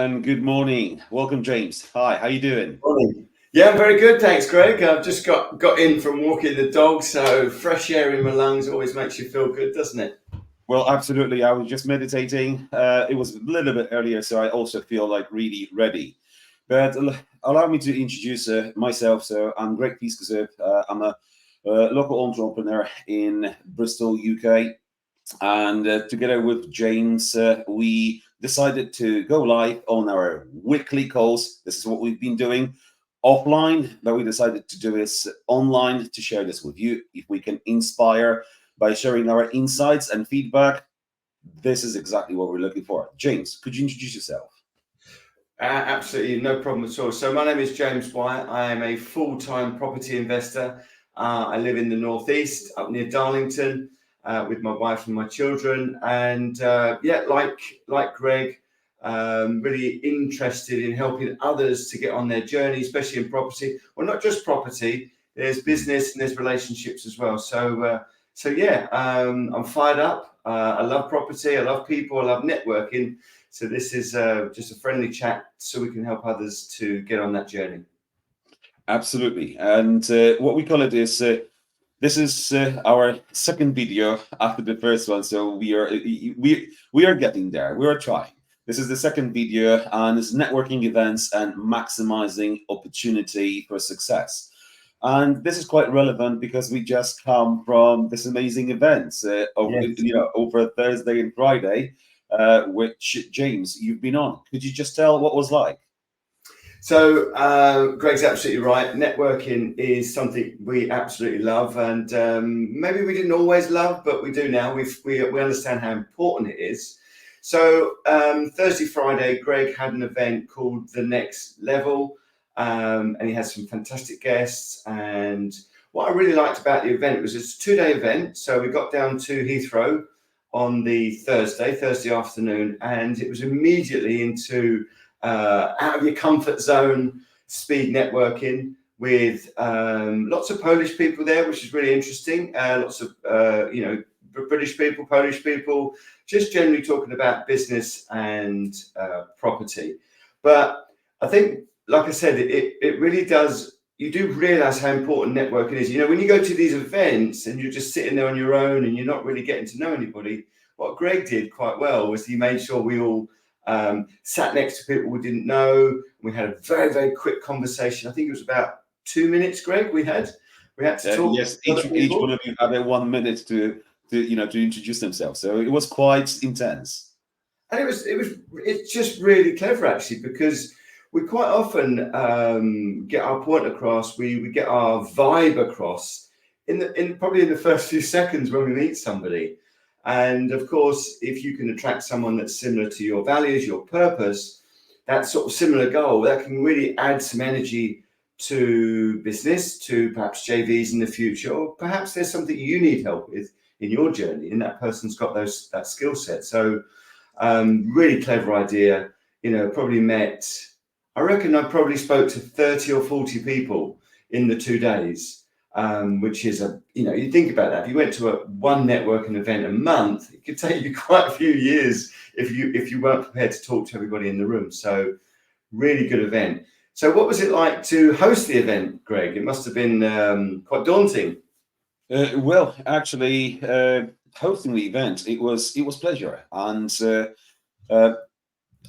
and good morning. Welcome, James. Hi, how you doing? Morning. Yeah, I'm very good, thanks, Greg. I've just got in from walking the dog, so fresh air in my lungs always makes you feel good, doesn't it? Well, absolutely. I was just meditating. It was a little bit earlier, so I also feel like really ready. But allow me to introduce myself. So I'm Greg Piskazep. I'm a local entrepreneur in Bristol, UK. And together with James, we decided to go live on our weekly calls. This is what we've been doing offline, but we decided to do this online to share this with you. If we can inspire by sharing our insights and feedback, this is exactly what we're looking for. James, could you introduce yourself? Absolutely, no problem at all. So my name is James Wyatt. I am a full-time property investor. I live in the northeast, up near Darlington, with my wife and my children. And yeah, like Greg, really interested in helping others to get on their journey, especially in property. Well, not just property. There's business and there's relationships as well. So yeah, I'm fired up. I love property. I love people. I love networking. So this is just a friendly chat so we can help others to get on that journey. Absolutely. And what we call it is this is our second video after the first one. So we are getting there. We are trying. This is the second video, and it's networking events and maximizing opportunity for success. And this is quite relevant because we just come from this amazing events Yes. over Thursday and Friday, which James, you've been on. Could you just tell what was like? So Greg's absolutely right. Networking is something we absolutely love, and maybe we didn't always love, but we do now. We understand how important it is. So Thursday, Friday, Greg had an event called The Next Level, and he had some fantastic guests. And what I really liked about the event was it's a 2-day event. So we got down to Heathrow on the Thursday afternoon, and it was immediately into out of your comfort zone, speed networking with lots of Polish people there, which is really interesting. Lots of British people, Polish people, just generally talking about business and property. But I think, like I said, it really does. You do realize how important networking is. You know, when you go to these events and you're just sitting there on your own and you're not really getting to know anybody, what Greg did quite well was he made sure we all sat next to people we didn't know. We had a very, very quick conversation. I think it was about 2 minutes, Greg. We had to talk Yes, to other each people. one of you had 1 minute to introduce themselves. So it was quite intense. And it's just really clever actually, because we quite often get our point across, we get our vibe across in probably in the first few seconds when we meet somebody. And of course, if you can attract someone that's similar to your values, your purpose, that sort of similar goal, that can really add some energy to business, to perhaps JVs in the future, or perhaps there's something you need help with in your journey, and that person's got that skill set. So really clever idea. You know, probably met, I reckon I probably spoke to 30 or 40 people in the 2 days, which is you think about that. If you went to one networking event a month, it could take you quite a few years if you weren't prepared to talk to everybody in the room. So really good event. So what was it like to host the event, Greg? It must have been quite daunting. Well, actually, hosting the event it was pleasure, and uh,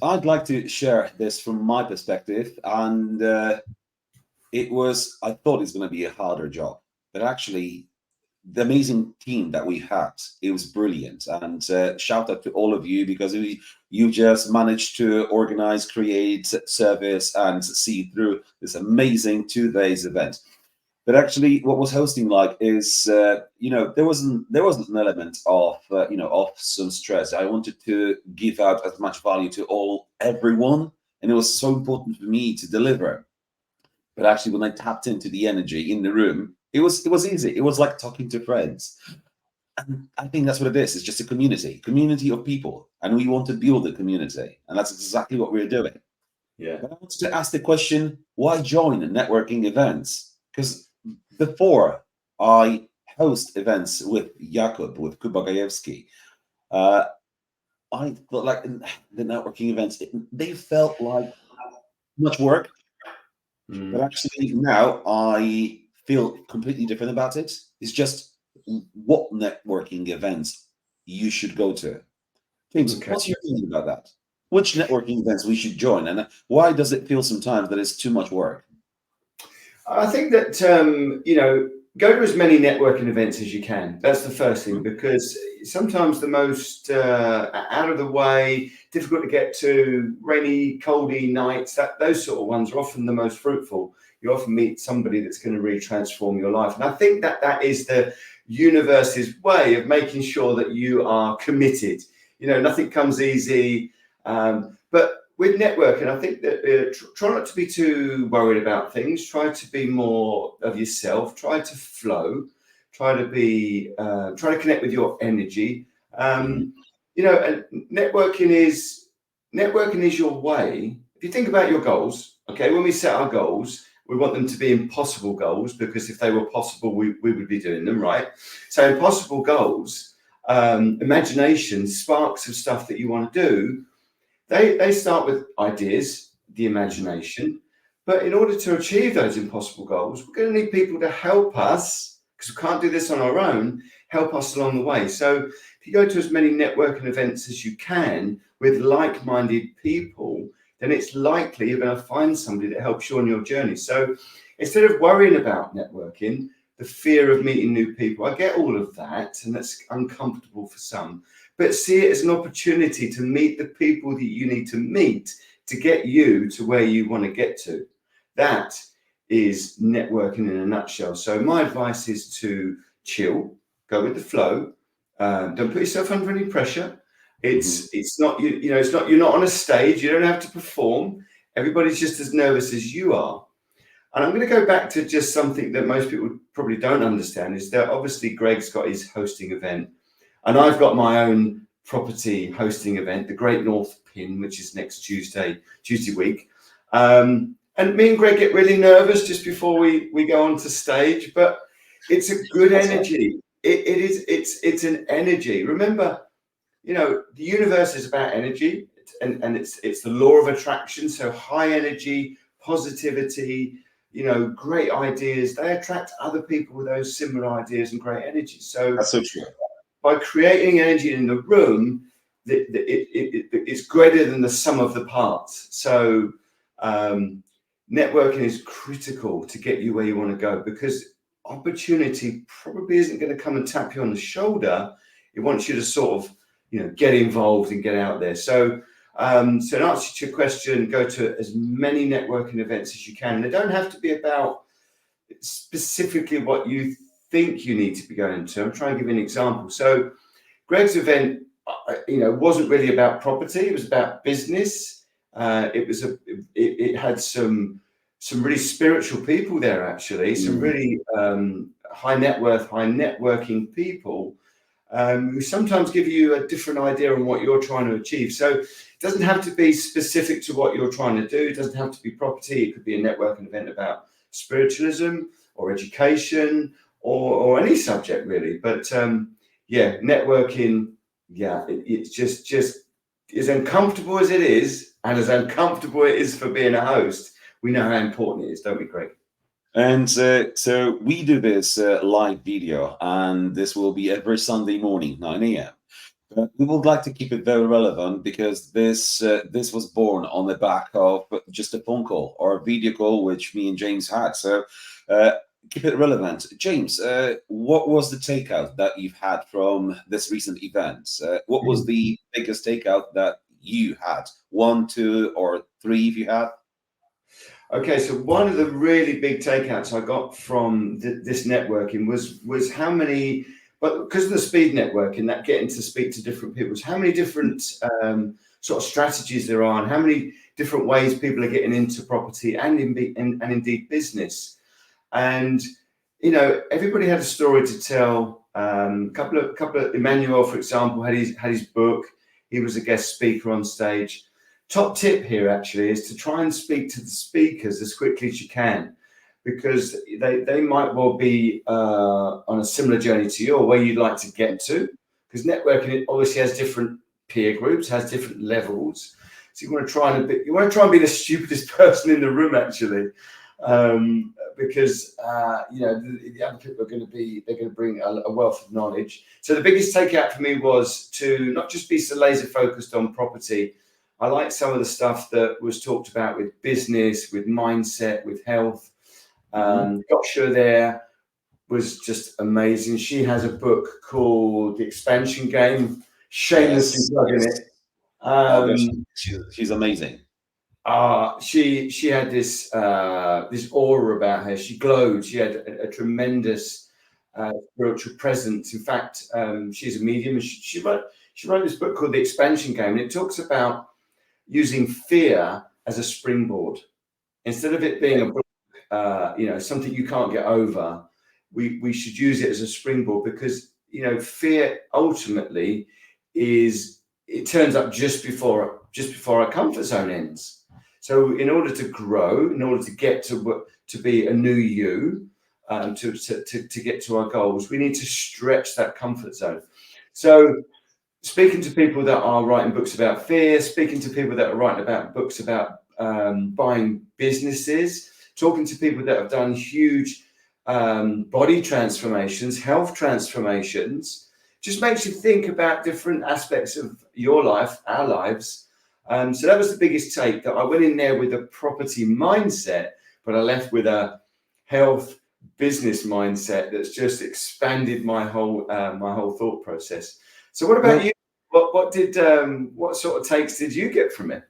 I'd like to share this from my perspective. And I thought it's going to be a harder job, but actually the amazing team that we had, it was brilliant. And shout out to all of you because you just managed to organize, create, service, and see through this amazing 2 days event. But actually, what was hosting like is, there wasn't an element of of some stress. I wanted to give out as much value to everyone, and it was so important for me to deliver. But actually, when I tapped into the energy in the room, it was easy. It was like talking to friends. And I think that's what it is. It's just a community of people, and we want to build a community, and that's exactly what we're doing. Yeah. But I wanted to ask the question: why join networking events? Because before I host events with Jakub, with Kuba Gajewski, uh, I felt like the networking events, they felt like much work, but Mm. actually now I feel completely different about it. It's just what networking events you should go to. James, Okay. what's your opinion about that? Which networking events we should join, and why does it feel sometimes that it's too much work? I think that go to as many networking events as you can. That's the first thing, Mhm. because sometimes the most out of the way, difficult to get to, rainy, coldy nights, that those sort of ones are often the most fruitful. You often meet somebody that's going to really transform your life, and I think that that is the universe's way of making sure that you are committed. Nothing comes easy, but with networking, I think that try not to be too worried about things. Try to be more of yourself. Try to flow. Try to connect with your energy. Mhm. And networking is your way. If you think about your goals, okay, when we set our goals, we want them to be impossible goals, because if they were possible, we would be doing them, right? So impossible goals, imagination, sparks of stuff that you want to do, they start with ideas, the Mhm. imagination. But in order to achieve those impossible goals, we're going to need people to help us, because we can't do this on our own, help us along the way. So if you go to as many networking events as you can with like-minded people, then it's likely you're going to find somebody that helps you on your journey. So instead of worrying about networking, the fear of meeting new people, I get all of that, and that's uncomfortable for some, but see it as an opportunity to meet the people that you need to meet to get you to where you want to get to. That is networking in a nutshell. So my advice is to chill, go with the flow. Don't put yourself under any pressure. Mhm. It's not it's not, you're not on a stage. You don't have to perform. Everybody's just as nervous as you are. And I'm going to go back to just something that most people probably don't understand, is that obviously Greg's got his hosting event, and I've got my own property hosting event, the Great North Pin, which is next Tuesday week. And me and Greg get really nervous just before we go onto stage, but it's a good That's all. energy. It's an energy. Remember, the universe is about energy, and it's the law of attraction. So high energy, positivity, great ideas, they attract other people with those similar ideas and great energy. So That's so true. by creating energy in the room, it's greater than the sum of the parts. So networking is critical to get you where you want to go, because opportunity probably isn't going to come and tap you on the shoulder. It wants you to sort of, get involved and get out there. So in answer to your question, go to as many networking events as you can. And they don't have to be about specifically what you think you need to be going to. I'm trying to give you an example. So Greg's event, wasn't really about property. It was about business. It had some really spiritual people there, actually, some Mm. really high net worth, high networking people, who sometimes give you a different idea on what you're trying to achieve. So it doesn't have to be specific to what you're trying to do. It doesn't have to be property. It could be a networking event about spiritualism or education, or any subject really. But yeah, networking, yeah, it's just as uncomfortable as it is, and as uncomfortable it is for being a host. We know how important it is, don't we, Greg? And so we do this live video, and this will be every Sunday morning, 9 a.m. But we would like to keep it very relevant, because this was born on the back of just a phone call or a video call which me and James had. So uh, keep it relevant. James, what was the takeout that you've had from this recent event? What was the biggest takeout that you had? One, two, or three, if you had? Okay, so one of the really big takeouts I got from this networking was how many, but because of the speed networking, that getting to speak to different people, is how many different sort of strategies there are, and how many different ways people are getting into property and indeed business. And everybody had a story to tell. Couple of Emmanuel, for example, had his book. He was a guest speaker on stage. Top tip here actually is to try and speak to the speakers as quickly as you can, because they might well be on a similar journey to you, or where you'd like to get to. Because networking, it obviously has different peer groups, has different levels. So you want to try and be the stupidest person in the room, actually, because the other people are going to bring a wealth of knowledge. So the biggest takeout for me was to not just be so laser focused on property. I like some of the stuff that was talked about with business, with mindset, with health. Joshua there was just amazing. She has a book called The Expansion Game. Shamelessly plugging it. She's amazing. She had this aura about her. She glowed. She had a tremendous spiritual presence. In fact, she's a medium. She wrote this book called The Expansion Game, and it talks about using fear as a springboard instead of it being something you can't get over. We should use it as a springboard, because fear ultimately turns up just before our comfort zone ends. So in order to grow, in order to get to be a new you, to get to our goals, we need to stretch that comfort zone. So speaking to people that are writing books about fear, speaking to people that are writing about books about buying businesses, talking to people that have done huge body transformations, health transformations, just makes you think about different aspects of your life, our lives. So that was the biggest take, that I went in there with a property mindset, but I left with a health business mindset that's just expanded my whole thought process. So what about you? What sort of takes did you get from it?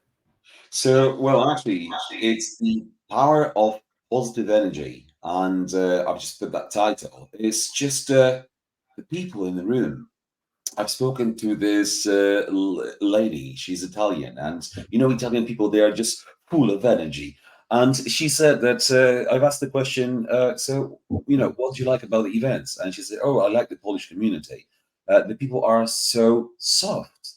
So, well, actually, it's the power of positive energy, and I've just put that title. It's just the people in the room. I've spoken to this lady. She's Italian, and Italian people, they are just full of energy. And she said that I've asked the question, so what do you like about the events? And she said, "Oh, I like the Polish community. The people are so soft."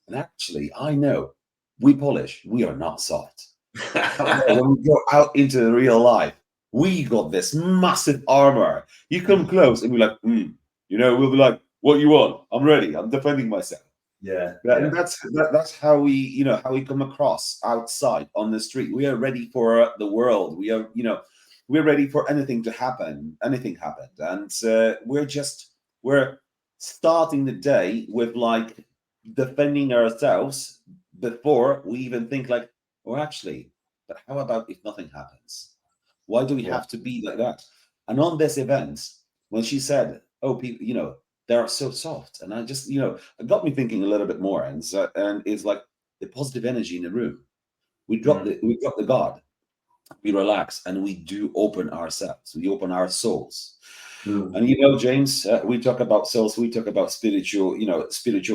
And actually, I know we Polish, we are not soft. When we go out into the real life, we got this massive armor. You come close, and we're like, we'll be like, "What you want? I'm ready. I'm defending myself." And that's how we come across outside on the street. We are ready for the world. We're ready for anything to happen. Anything happened, and we're starting the day with like defending ourselves before we even think like, "Oh, actually, but how about if nothing happens? Why do we have to be like that?" And on this event, when she said, "Oh, people, they are so soft," and I just, it got me thinking a little bit more, and it's like the positive energy in the room. We drop the guard, we relax, and we do open ourselves. We open our souls. And James, we talk about souls, we talk about spiritual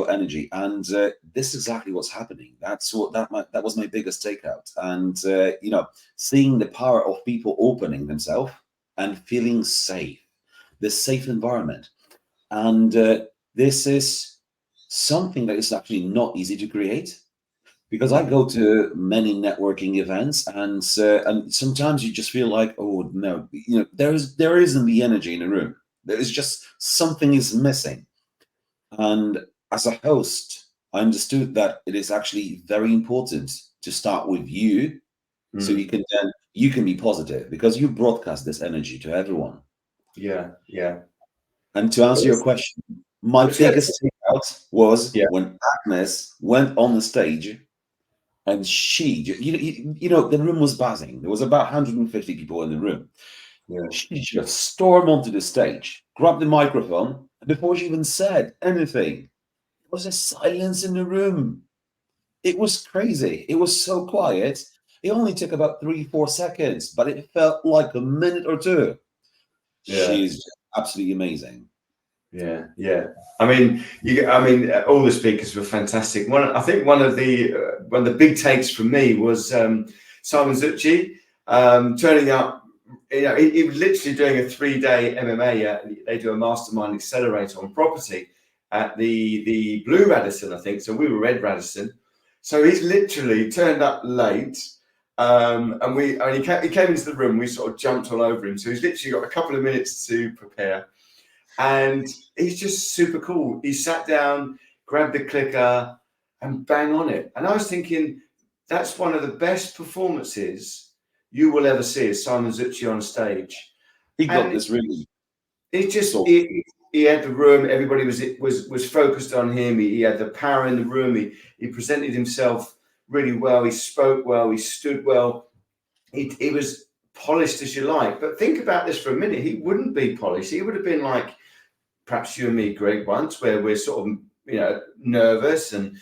energy, and this is exactly what's happening. That was my biggest takeout, and seeing the power of people opening themselves and feeling safe, this safe environment, and this is something that is actually not easy to create. Because I go to many networking events, and sometimes you just feel like, oh no, there isn't the energy in the room. There is just something is missing. And as a host, I understood that it is actually very important to start with you, so you can be positive, because you broadcast this energy to everyone. Yeah. And to answer your question, my biggest takeout was when Agnes went on the stage. And she, the room was buzzing. There was about 150 people in the room. Yeah. She just stormed onto the stage, grabbed the microphone, and before she even said anything, there was a silence in the room. It was crazy. It was so quiet. It only took about 3-4 seconds, but it felt like a minute or two. Yeah. She's absolutely amazing. Yeah. I mean, all the speakers were fantastic. I think one of the big takes from me was Simon Zutshi turning up. He was literally doing a 3-day MMA. They do a mastermind accelerator on property at the Blue Radisson, I think. So we were Red Radisson. So he's literally turned up late. And he came into the room. We sort of jumped all over him. So he's literally got a couple of minutes to prepare. And he's just super cool. He sat down, grabbed the clicker, and bang on it. And I was thinking, that's one of the best performances you will ever see, is Simon Zucci on stage. He got And this really. it just So he had the room. Everybody was focused on him. He had the power in the room. He presented himself really well. He spoke well. He stood well. He was polished as you like. But think about this for a minute. He wouldn't be polished. He would have been like perhaps you and me, Greg, once, where we're sort of nervous, and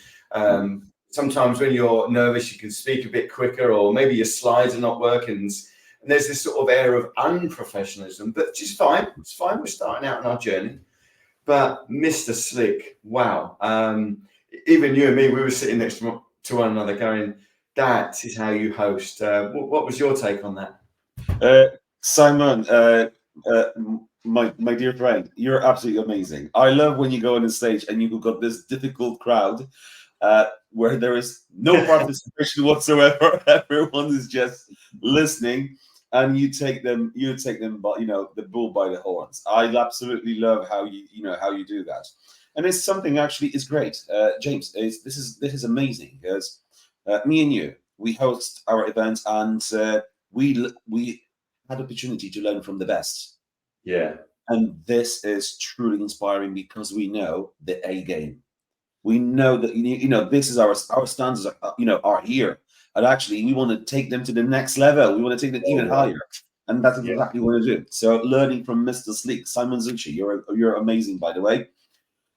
sometimes when you're nervous, you can speak a bit quicker, or maybe your slides are not working. And there's this sort of air of unprofessionalism, but just fine. It's fine. We're starting out on our journey. But Mr. Slick, wow. Even you and me, we were sitting next to one another going, that is how you host. What was your take on that? Simon, my dear friend, you're absolutely amazing. I love when you go on the stage and you've got this difficult crowd where there is no participation whatsoever. Everyone is just listening, and you take them, but the bull by the horns. I absolutely love how you do that, and it's something actually is great. James, this is amazing, because me and you, we host our events, and we had opportunity to learn from the best. Yeah. And this is truly inspiring, because we know the A game. We know that this is our standards are here, and actually we want to take them to the next level. We want to take them even higher, and that's exactly what we do. So learning from Mr. Slick, Simon Zucci, you're amazing, by the way,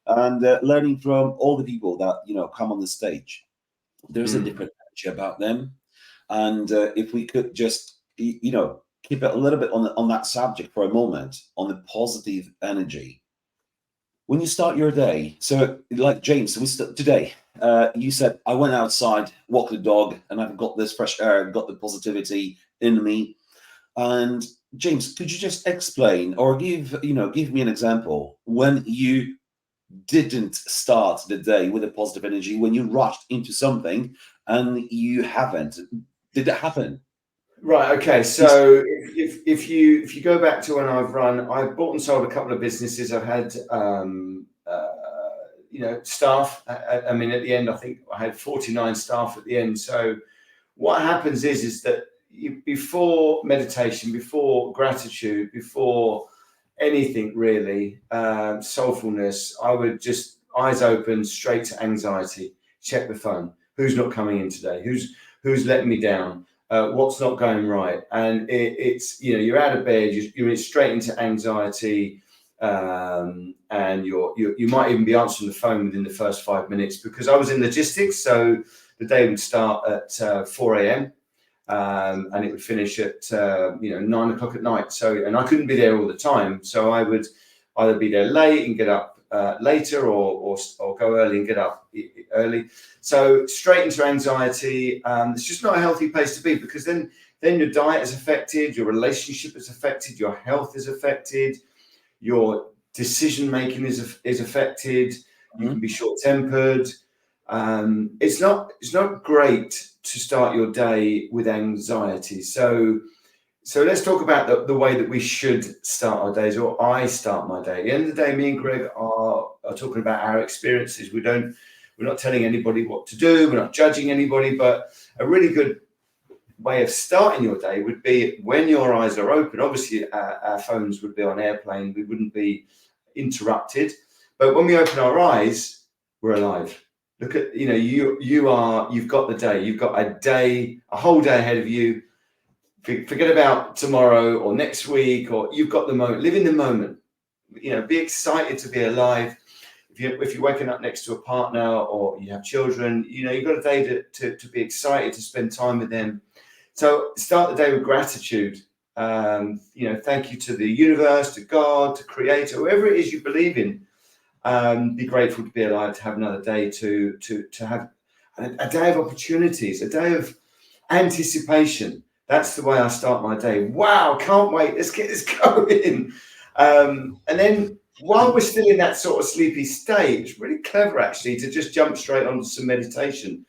and learning from all the people that come on the stage. There's a different energy about them, and if we could just keep it a little bit on that subject for a moment, on the positive energy. When you start your day, so like James, today, you said, I went outside, walked the dog, and I've got this fresh air, got the positivity in me. And James, could you just explain, or give me an example when you didn't start the day with a positive energy, when you rushed into something and you haven't? Did that happen? Right. Okay. So if you go back to when I've bought and sold a couple of businesses. I've had staff. I mean, at the end, I think I had 49 staff at the end. So what happens is that before meditation, before gratitude, before anything really, soulfulness, I would just eyes open straight to anxiety. Check the phone. Who's not coming in today? Who's letting me down? What's not going right? And it's you're out of bed, you're straight into anxiety, and you might even be answering the phone within the first 5 minutes, because I was in logistics, so the day would start at 4 a.m. And it would finish at 9 o'clock at night. So, and I couldn't be there all the time, so I would either be there late and get up later, or go early and get up early. So straight into anxiety. It's just not a healthy place to be, because then your diet is affected, your relationship is affected, your health is affected, your decision making is affected. You can be short-tempered. It's not great to start your day with anxiety. So let's talk about the way that we should start our days, or I start my day. At the end of the day, me and Greg are talking about our experiences. We're not telling anybody what to do. We're not judging anybody, but a really good way of starting your day would be when your eyes are open. Obviously, our phones would be on airplane. We wouldn't be interrupted. But when we open our eyes, we're alive. Look at, you've got the day. You've got a whole day ahead of you. Forget about tomorrow or next week, or you've got the moment. Live in the moment. Be excited to be alive. If you're waking up next to a partner, or you have children, you've got a day to be excited, to spend time with them. So start the day with gratitude. Thank you to the universe, to God, to Creator, whoever it is you believe in. Be grateful to be alive, to have another day, to have a day of opportunities, a day of anticipation. That's the way I start my day. Wow, can't wait. Let's get this going. And then while we're still in that sort of sleepy state, it's really clever actually to just jump straight onto some meditation.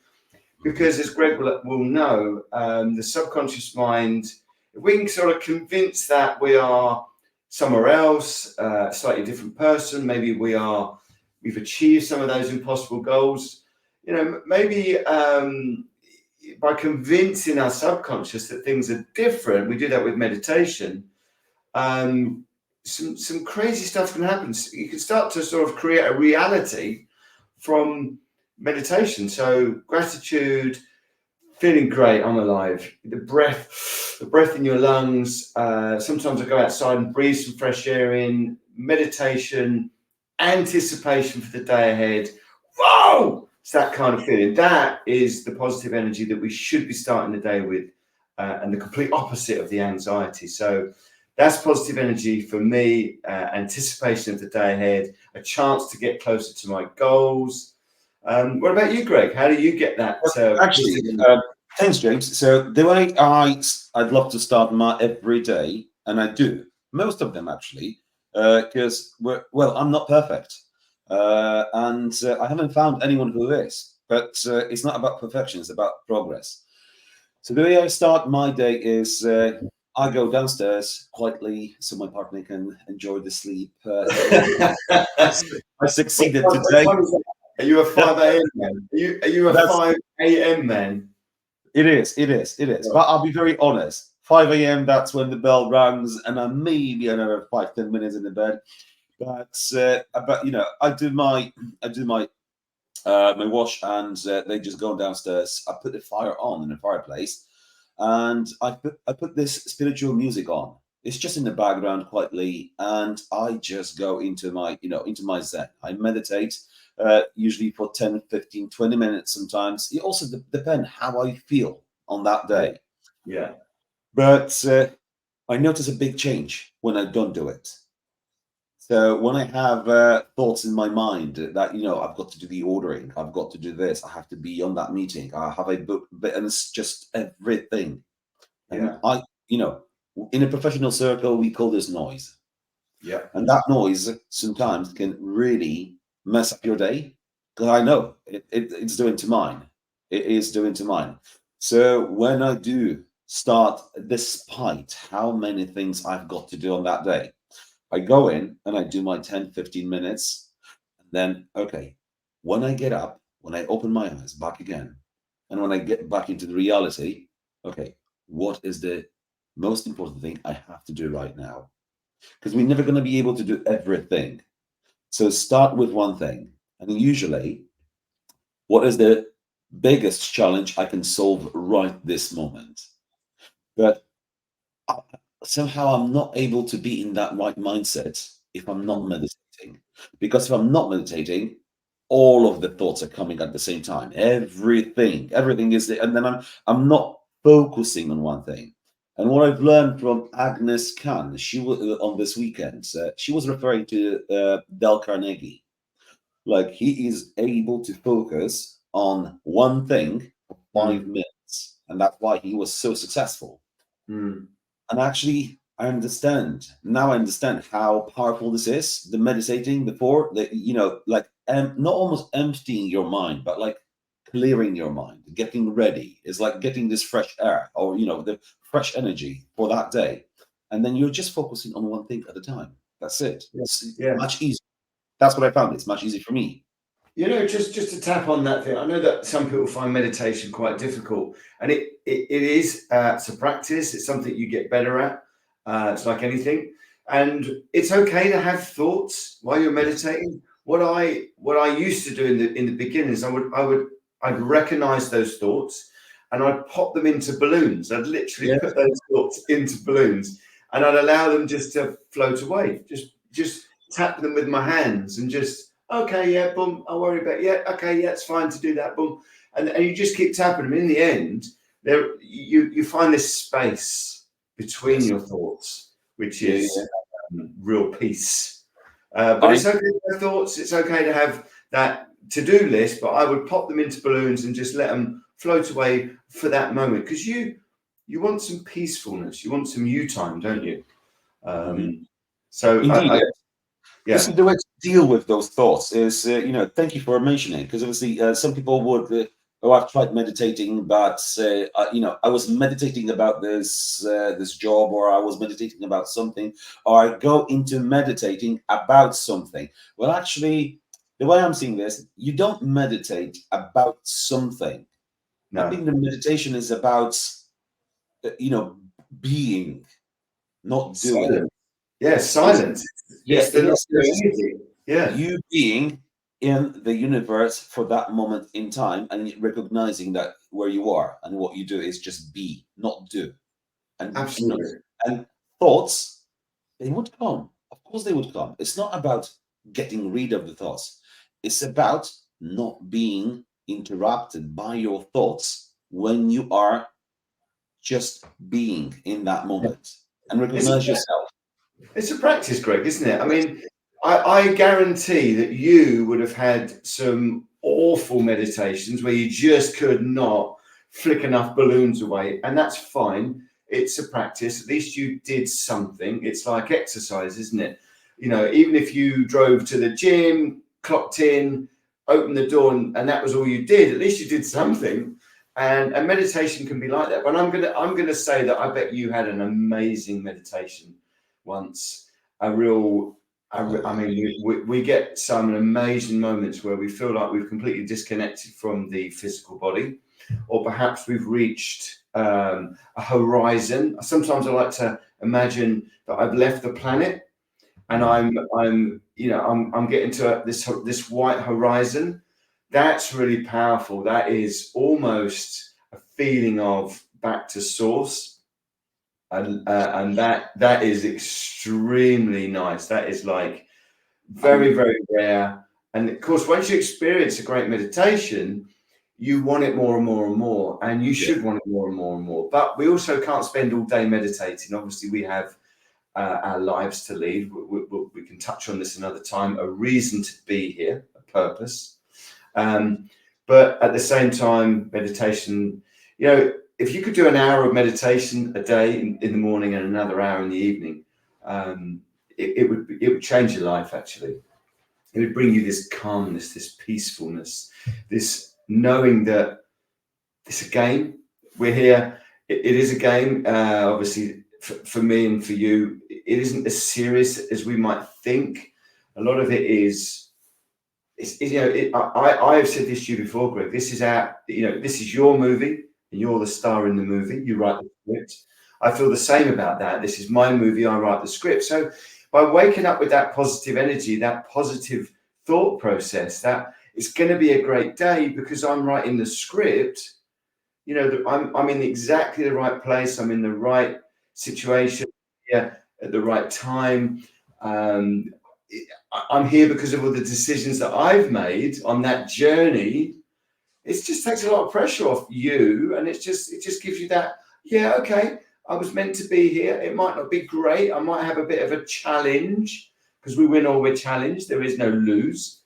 Because as Greg will know, the subconscious mind, if we can sort of convince that we are somewhere else, a slightly different person, maybe we've achieved some of those impossible goals, maybe by convincing our subconscious that things are different, we do that with meditation. Some crazy stuff can happen. You can start to sort of create a reality from meditation. So gratitude, feeling great, I'm alive. The breath in your lungs. Sometimes I go outside and breathe some fresh air in. Meditation, anticipation for the day ahead. Whoa! It's that kind of feeling. That is the positive energy that we should be starting the day with, and the complete opposite of the anxiety. So that's positive energy for me. Anticipation of the day ahead, a chance to get closer to my goals. What about you, Greg? How do you get that? Actually, thanks, James. So the way I'd love to start my every day, and I do most of them actually, because I'm not perfect, and I haven't found anyone who is. But it's not about perfection; it's about progress. So the way I start my day is I go downstairs quietly so my partner can enjoy the sleep. I succeeded today. Are you a 5 a.m. man? Are you a 5 a.m. man? It is. But I'll be very honest. 5 a.m. That's when the bell rings, and I'm maybe another 5-10 minutes in the bed. But I do my my wash, and they just go downstairs. I put the fire on in the fireplace, and I put this spiritual music on. It's just in the background quietly, and I just go into my into my zen. I meditate. Usually for 10, 15, 20 minutes sometimes. It also depends how I feel on that day. Yeah. But I notice a big change when I don't do it. So when I have thoughts in my mind that, I've got to do the ordering, I've got to do this, I have to be on that meeting, I have a book, and it's just everything. And in a professional circle, we call this noise. Yeah. And that noise sometimes can really mess up your day, because I know it's doing to mine. It is doing to mine. So when I do start, despite how many things I've got to do on that day, I go in and I do my 10, 15 minutes. And then, okay, when I get up, when I open my eyes back again, and when I get back into the reality, okay, what is the most important thing I have to do right now? Because we're never going to be able to do everything. So start with one thing. And usually, what is the biggest challenge I can solve right this moment? But somehow I'm not able to be in that right mindset if I'm not meditating. Because if I'm not meditating, all of the thoughts are coming at the same time. Everything is there. And then I'm not focusing on one thing. And what I've learned from Agnes Kahn, she was on this weekend, she was referring to Dale Carnegie. Like, he is able to focus on one thing for 5 minutes, and that's why he was so successful. And actually, I understand now. I understand how powerful this is. The meditating before, not almost emptying your mind, but like clearing your mind, getting ready. Is like getting this fresh air, or the fresh energy for that day, and then you're just focusing on one thing at a time. That's it. It's much easier. That's what I found. It's much easier for me. Just to tap on that thing, I know that some people find meditation quite difficult, and it is it's a practice. It's something you get better at. It's like anything, and it's okay to have thoughts while you're meditating. What I used to do in the beginning is I'd recognize those thoughts, and I'd pop them into balloons. I'd literally put those thoughts into balloons, and I'd allow them just to float away. Just tap them with my hands and just. Okay, yeah, boom. I'll worry about okay, yeah, it's fine to do that, boom, and you just keep tapping them. In the end, you find this space between your thoughts, which is real peace. But it's okay to have thoughts. It's okay to have that to-do list, but I would pop them into balloons and just let them float away for that moment, because you want some peacefulness. You want some you time, don't you? So Indeed, yeah. See, the way to deal with those thoughts is, thank you for mentioning, because obviously some people would, I've tried meditating, but I was meditating about this job, or I was meditating about something, or I go into meditating about something. Well, actually, the way I'm seeing this, you don't meditate about something. I No. think the meditation is about, you know, being, not doing. Silence. Yeah, It's, silence. yeah, It's the it not is doing just anything. Yeah, you being in the universe for that moment in time and recognizing that where you are and what you do is just be, not do. And you know, absolutely. and thoughts, they would come. Of course they would come. It's not about getting rid of the thoughts. It's about not being interrupted by your thoughts when you are just being in that moment and It's a, recognize yourself. it's a practice, Greg, isn't it? I Yes. mean, I guarantee that you would have had some awful meditations where you just could not flick enough balloons away, and that's fine. It's a practice. At least you did something. It's like exercise, isn't it? You know, even if you drove to the gym, clocked in, opened the door, and that was all you did, at least you did something. And meditation can be like that. But I'm gonna say that I bet you had an amazing meditation once. A real I mean, we get some amazing moments where we feel like we've completely disconnected from the physical body, or perhaps we've reached a horizon. Sometimes I like to imagine that I've left the planet and I'm getting to this white horizon. That's really powerful. That is almost a feeling of back to source, and that is extremely nice. That is like very, very rare. And of course, once you experience a great meditation, you want it more and more and more, and you Yeah. should want it more and more and more. But we also can't spend all day meditating. Obviously, we have our lives to lead. We can touch on this another time. A reason to be here, a purpose. But at the same time, meditation, you know, if you could do an hour of meditation a day in the morning and another hour in the evening, it would change your life. Actually, it would bring you this calmness, this peacefulness, this knowing that it's a game. We're here. It is a game. Obviously, for me and for you, it isn't as serious as we might think. A lot of it is. I've said this to you before, Greg. This is your movie, and you're the star in the movie. You write the script. I feel the same about that. This is my movie. I write the script. So by waking up with that positive energy, that positive thought process, that it's going to be a great day because I'm writing the script. You know, I'm in exactly the right place. I'm in the right situation, yeah, at the right time. Um, I'm here because of all the decisions that I've made on that journey. It just takes a lot of pressure off you, and it just gives you that. Yeah, okay, I was meant to be here. It might not be great. I might have a bit of a challenge because we win or we're challenged. There is no lose.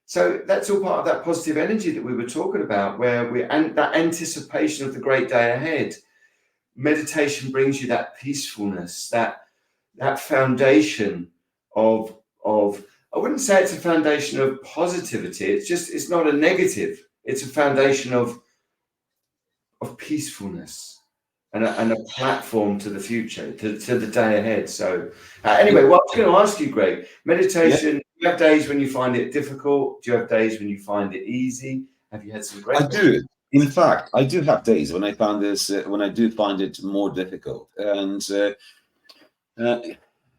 So that's all part of that positive energy that we were talking about, where and that anticipation of the great day ahead. Meditation brings you that peacefulness, that foundation of I wouldn't say it's a foundation of positivity. It's not a negative. It's a foundation of peacefulness and a platform to the future, to the day ahead. So anyway, what I was going to ask you, Greg, Yeah, meditation, do you have days when you find it difficult? Do you have days when you find it easy? Have you had some I great days? do. In fact, I do have days when I found this, when I do find it more difficult. And uh,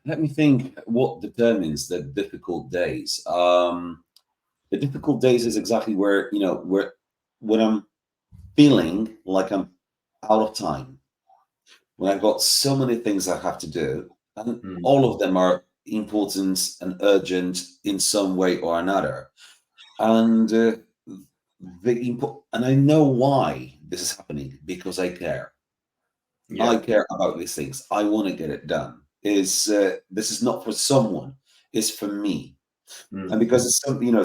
let me think what determines the difficult days. The difficult days is exactly where, where when I'm feeling like I'm out of time, when I've got so many things I have to do, and Mm, all of them are important and urgent in some way or another. And and I know why this is happening because I care. I yeah. care about these things. I want to get it done. Is This is not for someone. It's for me, and Mm, because it's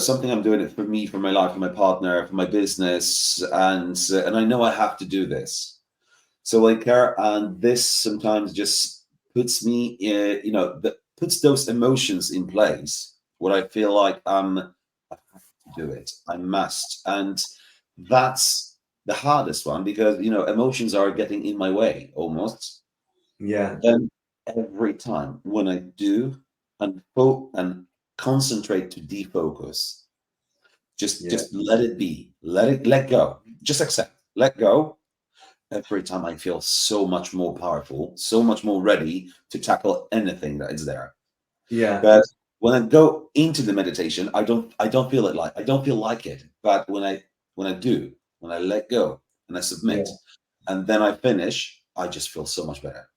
something I'm doing it for me, for my life, for my partner, for my business, and I know I have to do this. So I care, and this sometimes just puts me, that puts those emotions in place where I feel like I have to do it. I must, and that's the hardest one because emotions are getting in my way almost. yeah. But then every time when I do and concentrate to defocus. Yeah. Just let it be. Let go. Just accept. Let go. Every time I feel so much more powerful, so much more ready to tackle anything that is there. Yeah. But when I go into the meditation, I don't feel it like I don't feel like it. But when I do, when I let go and I submit, Yeah. and then I finish, I just feel so much better.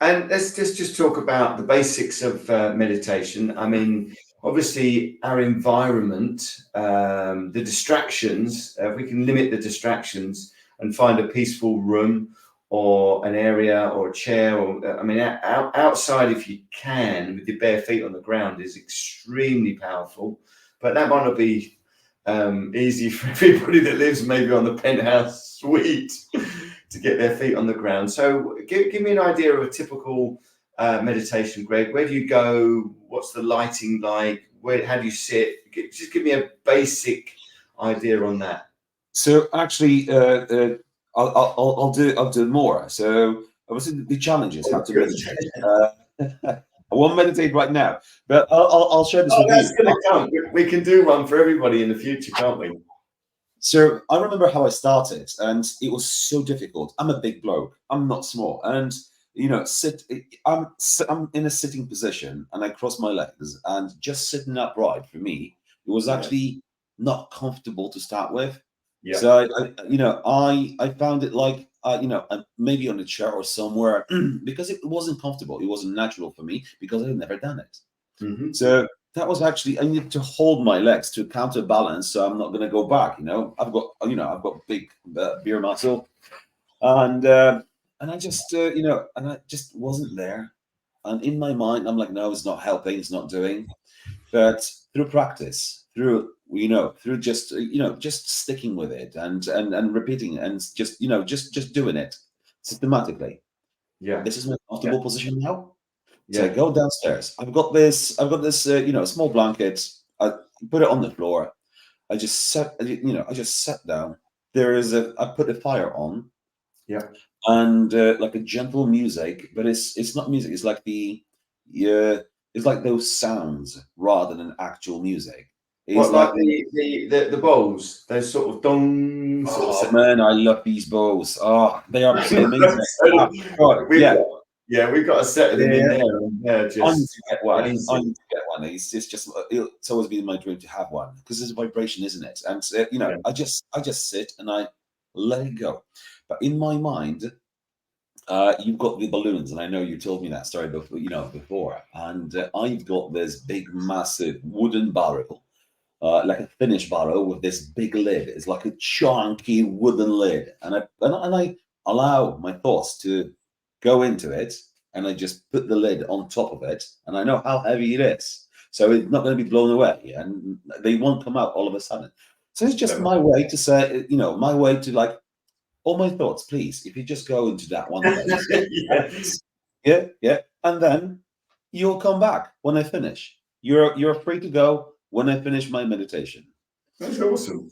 And let's just talk about the basics of meditation. I mean, obviously, our environment, the distractions, if we can limit the distractions and find a peaceful room or an area or a chair, or I mean, outside, if you can, with your bare feet on the ground, is extremely powerful. But that might not be easy for everybody that lives maybe on the penthouse suite to get their feet on the ground. So give me an idea of a typical meditation, Greg. Where do you go? What's the lighting like? How do you sit? Just give me a basic idea on that. So actually, I'll do more. So obviously the challenge is how to meditate. I won't meditate right now, but I'll share this Oh, with that's you. going to come. We can do one for everybody in the future, can't we? So I remember how I started, and it was so difficult. I'm a big bloke. I'm not small, and I'm in a sitting position, and I cross my legs, and just sitting upright for me, it was Yeah. actually not comfortable to start with. Yeah. So I found it like maybe on a chair or somewhere because it wasn't comfortable. It wasn't natural for me because I had never done it. Mm-hmm. So that was actually I need to hold my legs to counterbalance, so I'm not going to go back. I've got big beer muscle, and I just and I just wasn't there. And in my mind, I'm like, no, it's not helping, it's not doing. But through practice, through just sticking with it and repeating and just doing it systematically. Yeah. This is my Yeah. comfortable position now. So I Yeah. go downstairs. I've got this small blanket. I put it on the floor. I just sat down. I put a fire on Yeah. and like a gentle music, but it's not music. It's like yeah, it's like those sounds rather than actual music. It's What, like like the bowls? Those sort of dong sort of oh sound. man, I love these bowls. Oh, they are absolutely amazing. So Ah, God, we've yeah, got, yeah, we've got a set of them in yeah. there, and they're I need just to get one. I amazing. need to get one. It's just it's always been my dream to have one because there's a vibration, isn't it? And Yeah. I just sit and I let it go. But in my mind, you've got the balloons, and I know you told me that story before. And I've got this big, massive wooden barrel, like a Finnish barrel with this big lid. It's like a chunky wooden lid, and I allow my thoughts to go into it, and I just put the lid on top of it, and I know how heavy it is, so it's not going to be blown away, and they won't come out all of a sudden. So it's just Clever. my way to say, my way to like all my thoughts, please, if you just go into that one place, Yeah. yeah, yeah, and then you'll come back when I finish. You're free to go when I finish my meditation. That's awesome.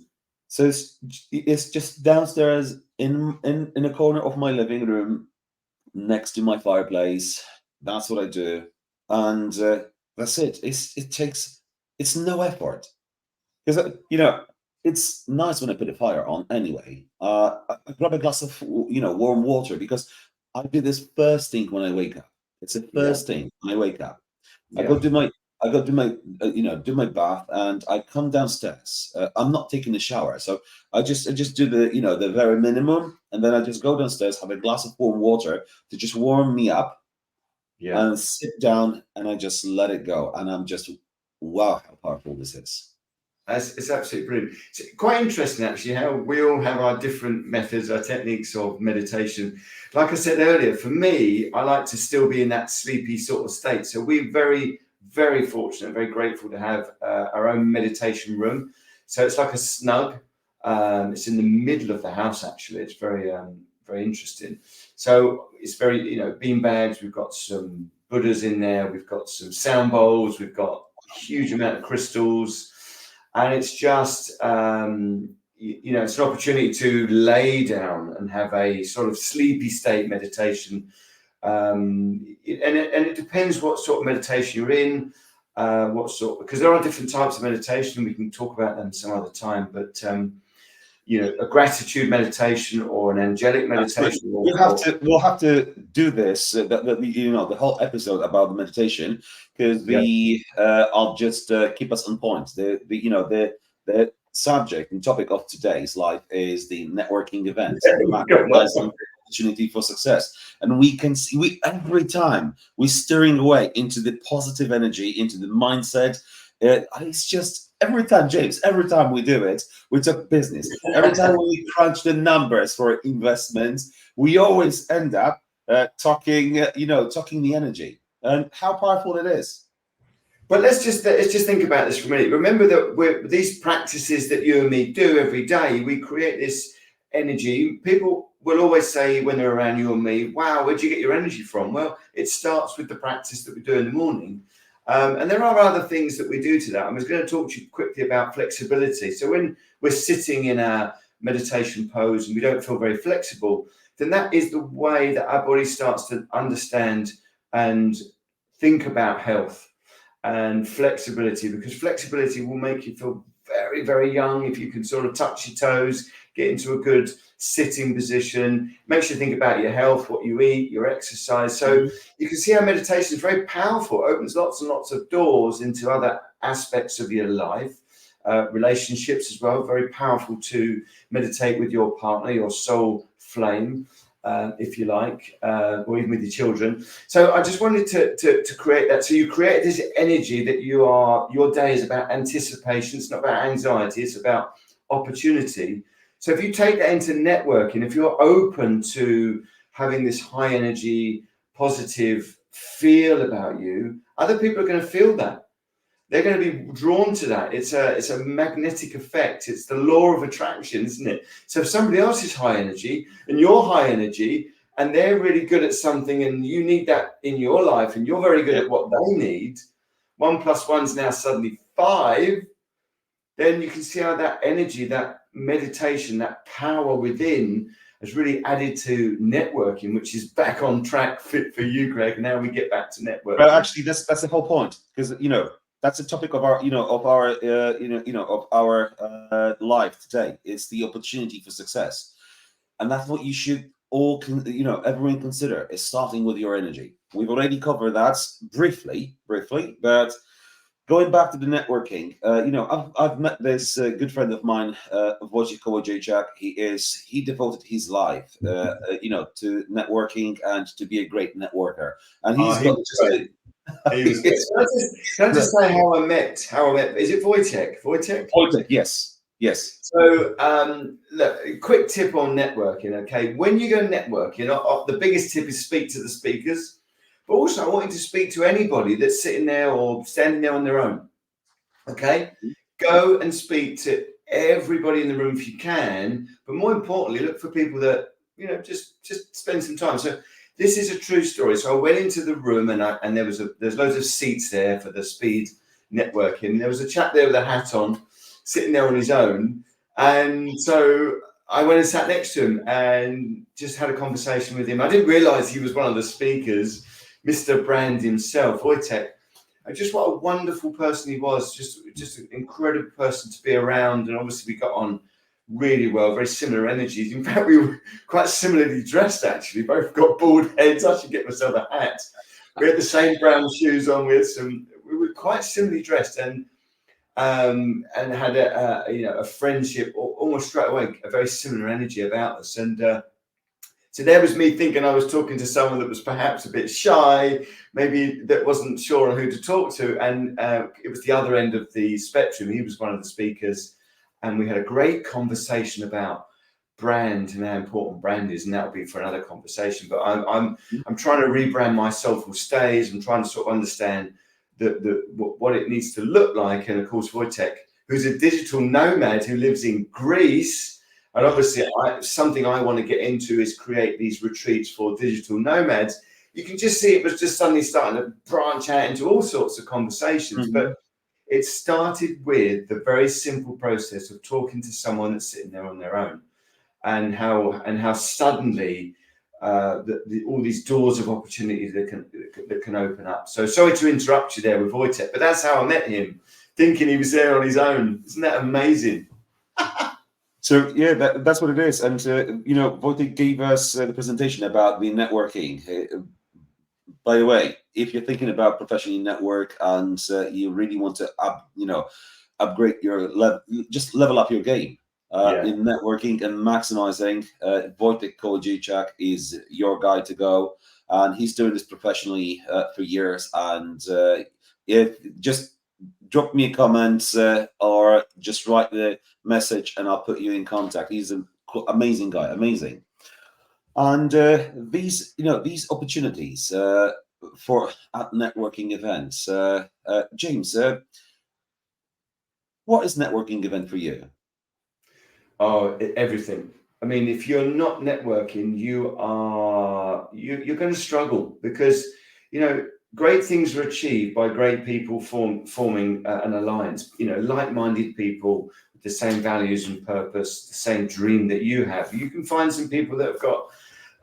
So it's just downstairs in a corner of my living room next to my fireplace. That's what I do, and that's it. It's no effort because it's nice when I put a fire on anyway. I grab a glass of warm water because I do this first thing when I wake up. It's the Yeah. first thing when I wake up. I Yeah. go do my I go do my do my bath and I come downstairs. I'm not taking a shower, so I just do the very minimum, and then I just go downstairs, have a glass of warm water to just warm me up, Yeah. and sit down, and I just let it go, and I'm just wow how powerful this is. It's absolutely brilliant. It's quite interesting, actually, how we all have our different methods, our techniques of meditation. Like I said earlier, for me, I like to still be in that sleepy sort of state. So we're very, very fortunate, very grateful to have our own meditation room. So it's like a snug. It's in the middle of the house, actually. It's very, very interesting. So it's very, bean bags. We've got some Buddhas in there. We've got some sound bowls. We've got a huge amount of crystals, and it's just it's an opportunity to lay down and have a sort of sleepy state meditation, and it depends what sort of meditation you're in. What sort? Because there are different types of meditation. We can talk about them some other time. But a gratitude meditation or an angelic meditation. We'll have to do this. The whole episode about the meditation, because I'll just keep us on point. The subject and topic of today's life is the networking event, maximizing opportunity for success. And we can see every time we're steering away into the positive energy, into the mindset. It's just every time, James, every time we do it, we talk business. Every time we crunch the numbers for investments, we always end up talking the energy and how powerful it is. But let's just think about this for a minute. Remember that these practices that you and me do every day, we create this energy. People will always say when they're around you and me, wow, where'd you get your energy from? Well, it starts with the practice that we do in the morning. And there are other things that we do to that. I was going to talk to you quickly about flexibility. So when we're sitting in a meditation pose and we don't feel very flexible, then that is the way that our body starts to understand and think about health and flexibility, because flexibility will make you feel very, very young if you can sort of touch your toes, get into a good sitting position, makes you think about your health, what you eat, your exercise. So you can see how meditation is very powerful, opens lots and lots of doors into other aspects of your life, relationships as well. Very powerful to meditate with your partner, your soul flame, if you like, or even with your children. So I just wanted to create that. So you create this energy that your day is about anticipation. It's not about anxiety. It's about opportunity. So if you take that into networking, if you're open to having this high energy, positive feel about you, other people are going to feel that. They're going to be drawn to that. It's a magnetic effect. It's the law of attraction, isn't it? So if somebody else is high energy and you're high energy and they're really good at something and you need that in your life and you're very good at what they need, 1 + 1 is now suddenly 5, then you can see how that energy, that meditation, that power within has really added to networking, which is back on track fit for you, Greg. Now we get back to networking. Well, actually, that's the whole point, because that's the topic of our life today. It's the opportunity for success, and that's what you should all everyone consider, is starting with your energy. We've already covered that briefly, but going back to the networking, I've met this good friend of mine, Wojciech Kołodziejczak. He devoted his life, to networking and to be a great networker, and he's got just. Can I just say how I met? Is it Wojciech? Wojciech, yes. So, look, quick tip on networking. Okay, when you go networking, the biggest tip is speak to the speakers. But also, I want you to speak to anybody that's sitting there or standing there on their own. Okay, go and speak to everybody in the room if you can. But more importantly, look for people that just spend some time. So this is a true story. So I went into the room and there's loads of seats there for the speed networking. There was a chap there with a hat on, sitting there on his own, and so I went and sat next to him and just had a conversation with him. I didn't realize he was one of the speakers, Mr. Brand himself, Wojciech. And just what a wonderful person he was, just an incredible person to be around. And obviously we got on really well, very similar energies. In fact, we were quite similarly dressed, actually. Both got bald heads. I should get myself a hat. We had the same brown shoes on. We were quite similarly dressed and had a friendship almost straight away, a very similar energy about us. And so there was me thinking I was talking to someone that was perhaps a bit shy, maybe that wasn't sure on who to talk to. And it was the other end of the spectrum. He was one of the speakers. And we had a great conversation about brand and how important brand is. And that'll be for another conversation. But I'm trying to rebrand my soulful stage. I'm trying to sort of understand what it needs to look like. And of course, Wojciech, who's a digital nomad who lives in Greece. And obviously, something I want to get into is create these retreats for digital nomads. You can just see it was just suddenly starting to branch out into all sorts of conversations. Mm-hmm. But it started with the very simple process of talking to someone that's sitting there on their own, and how suddenly all these doors of opportunity that can open up. So sorry to interrupt you there with Wojtek, but that's how I met him, thinking he was there on his own. Isn't that amazing? So yeah, that's what it is. And Wojtek gave us the presentation about the networking. By the way, if you're thinking about professionally network and you really want to upgrade your just level up your game in networking and maximizing, Wojtek Kołodziejczak is your guy to go, and he's doing this professionally for years. And if just drop me a comment or just write the message and I'll put you in contact. He's an amazing guy, amazing. And these opportunities for at networking events. James, what is networking event for you? Oh, everything. I mean, if you're not networking, you're going to struggle, because great things are achieved by great people forming an alliance. Like-minded people with the same values and purpose, the same dream that you have. You can find some people that have got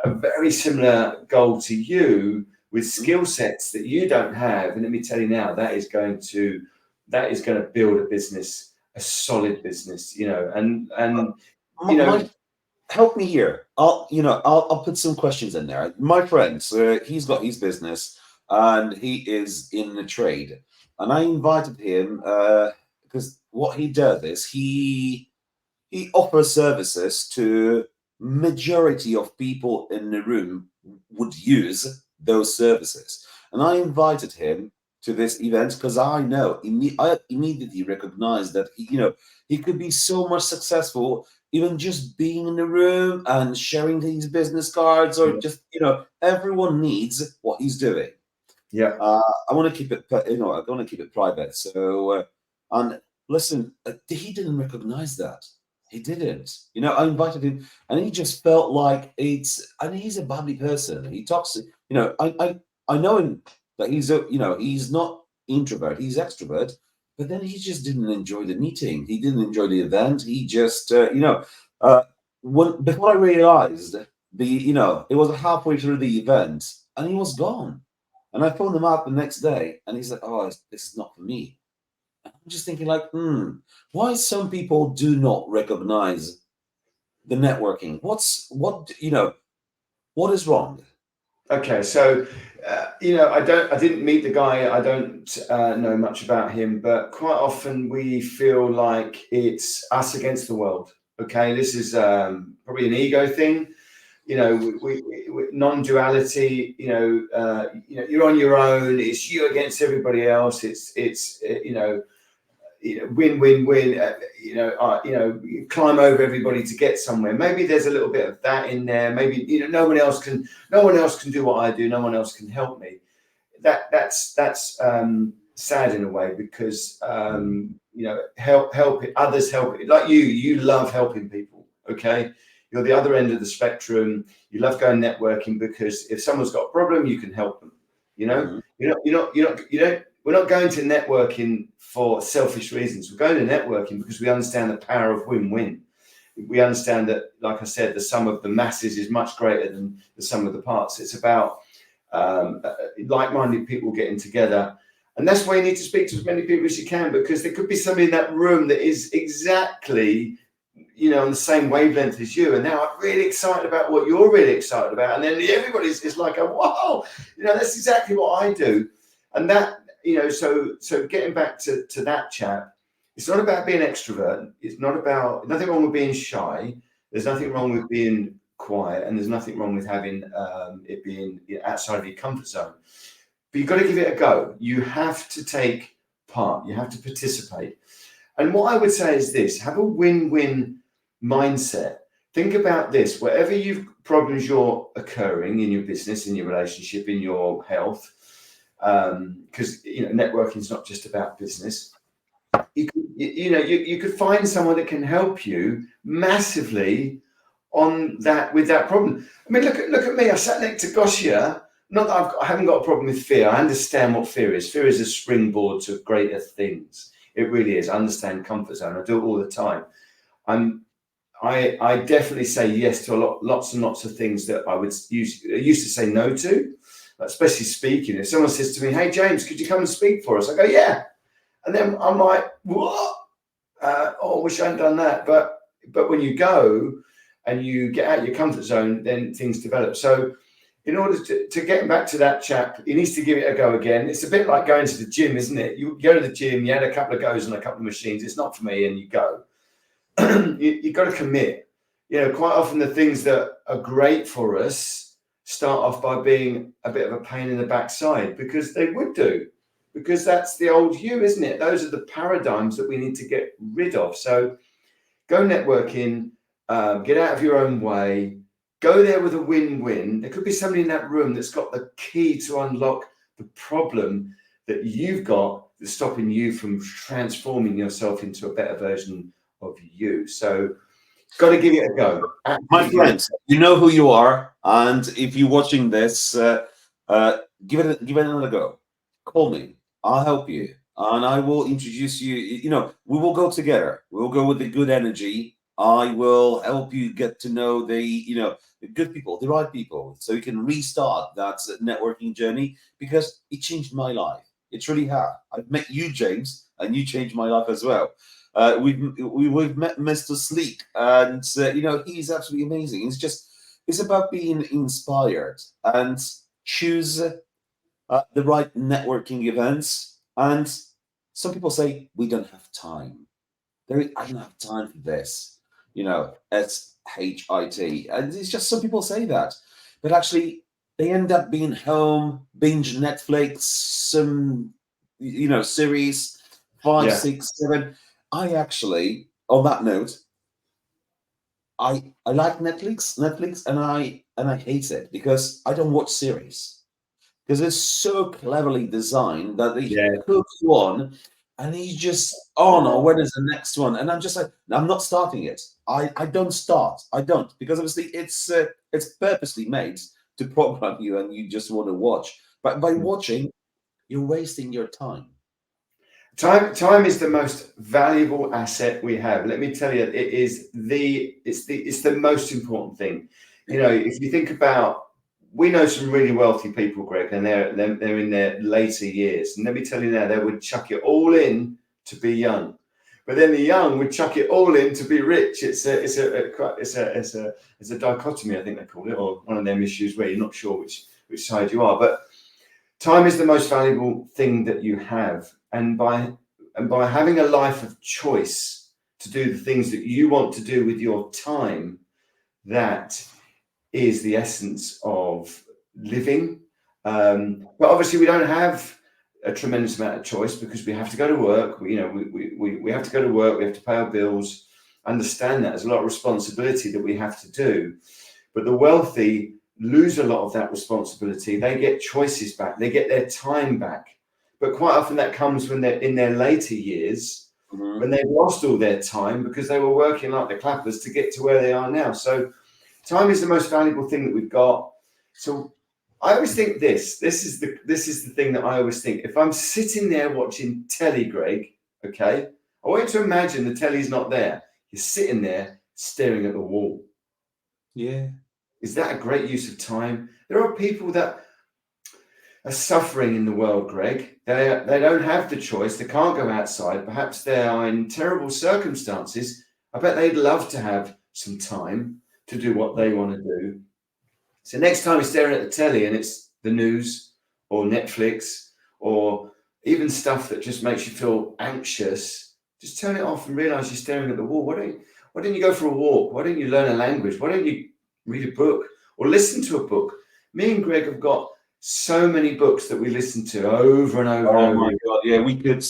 a very similar goal to you with skill sets that you don't have, and let me tell you now, that is going to build a business, a solid business. Help me here. I'll put some questions in there. My friend, he's got his business and he is in the trade, and I invited him because what he does is he offers services to majority of people in the room would use those services, and I invited him to this event because I know I immediately recognized that he could be so much successful even just being in the room and sharing his business cards, or just everyone needs what he's doing. Yeah, I want to keep it I want to keep it private. So and listen, he didn't recognize that. He didn't. I invited him, and he just felt like and he's a bubbly person. He talks. I know him that he's not introvert. He's extrovert. But then he just didn't enjoy the meeting. He didn't enjoy the event. He just, before I realized it was halfway through the event, and he was gone. And I phoned him up the next day, and he's like, "Oh, this is not for me." And I'm just thinking, like, why some people do not recognize the networking? What is wrong? Okay, so I didn't meet the guy. I don't know much about him, but quite often we feel like it's us against the world. Okay, this is probably an ego thing. We non-duality. You're on your own. It's you against everybody else. It's win, win, win. You climb over everybody to get somewhere. Maybe there's a little bit of that in there. Maybe no one else can do what I do. No one else can help me. That's sad in a way, because help others help. Like you love helping people. Okay, you're the other end of the spectrum. You love going networking because if someone's got a problem, you can help them. We're not going to networking for selfish reasons. We're going to networking because we understand the power of win-win. We understand that, like I said, the sum of the masses is much greater than the sum of the parts. It's about like-minded people getting together. And that's why you need to speak to as many people as you can, because there could be somebody in that room that is exactly, on the same wavelength as you. And now I'm really excited about what you're really excited about. And then everybody's like, whoa, that's exactly what I do. And that, so getting back to that chat, it's not about being extrovert. It's nothing wrong with being shy. There's nothing wrong with being quiet, and there's nothing wrong with having it being outside of your comfort zone. But you've got to give it a go. You have to take part. You have to participate. And what I would say is this: have a win-win mindset. Think about this: whatever problems you're occurring in your business, in your relationship, in your health. Because networking is not just about business. You could find someone that can help you massively on that, with that problem. I mean, look at me. I sat next to Gosia. Not that I haven't got a problem with fear. I understand what fear is. Fear is a springboard to greater things. It really is. I understand comfort zone. I do it all the time. I definitely say yes to lots and lots of things that I used to say no to, especially speaking. If someone says to me, "Hey James, could you come and speak for us?" I go, "Yeah," and then I'm like, "What? Oh, I wish I hadn't done that." But when you go and you get out of your comfort zone, then things develop. So in order to get back to that chap, he needs to give it a go again. It's a bit like going to the gym, isn't it? You go to the gym, you had a couple of goes on a couple of machines. It's not for me, and you go. You've got to commit. Quite often the things that are great for us start off by being a bit of a pain in the backside, because they would do, because that's the old you, isn't it? Those are the paradigms that we need to get rid of. So go networking, get out of your own way, go there with a win-win. There could be somebody in that room that's got the key to unlock the problem that you've got that's stopping you from transforming yourself into a better version of you. So got to give it a go. My friends, you know who you are, and if you're watching this, give it another go. Call me. I'll help you, and I will introduce you. We will go together. We'll go with the good energy. I will help you get to know the good people, the right people, so you can restart that networking journey, because it changed my life. It truly has. I've met you, James, and you changed my life as well. We've met Mr. Sleek, and he's absolutely amazing. It's about being inspired and choose the right networking events. And some people say we don't have time. I don't have time for this. SHIT, and it's just some people say that, but actually they end up being home, binge Netflix, some series, five, Yeah. 6, 7. I actually, on that note, I like Netflix, and I hate it because I don't watch series, because it's so cleverly designed that they Yeah. hook you on, and he's just on, or when is the next one? And I'm just like, I'm not starting it. I don't start. I don't, because obviously it's purposely made to program you, and you just want to watch. But by watching, you're wasting your time. Time is the most valuable asset we have. Let me tell you, it's the most important thing. If you think about, we know some really wealthy people, Greg, and they're in their later years. And let me tell you now, they would chuck it all in to be young, but then the young would chuck it all in to be rich. It's a dichotomy, I think they call it, or one of them issues where you're not sure which side you are. But time is the most valuable thing that you have, and by having a life of choice to do the things that you want to do with your time, that is the essence of living. But obviously, we don't have a tremendous amount of choice, because we have to go to work. We have to go to work. We have to pay our bills. Understand that there's a lot of responsibility that we have to do. But the wealthy lose a lot of that responsibility. They get choices back. They get their time back. But quite often that comes when they're in their later years, when they've lost all their time because they were working like the clappers to get to where they are now. So time is the most valuable thing that we've got. So I always think this is the thing that I always think. If I'm sitting there watching telly, Greg, okay, I want you to imagine the telly's not there. You're sitting there staring at the wall. Yeah. Is that a great use of time? There are people that are suffering in the world, Greg. They don't have the choice. They can't go outside. Perhaps they are in terrible circumstances. I bet they'd love to have some time to do what they want to do. So next time you're staring at the telly and it's the news or Netflix or even stuff that just makes you feel anxious, just turn it off and realize you're staring at the wall. Why don't you go for a walk? Why don't you learn a language? Why don't you read a book or listen to a book? Me and Greg have got so many books that we listen to over and over. Oh my God! Yeah, we could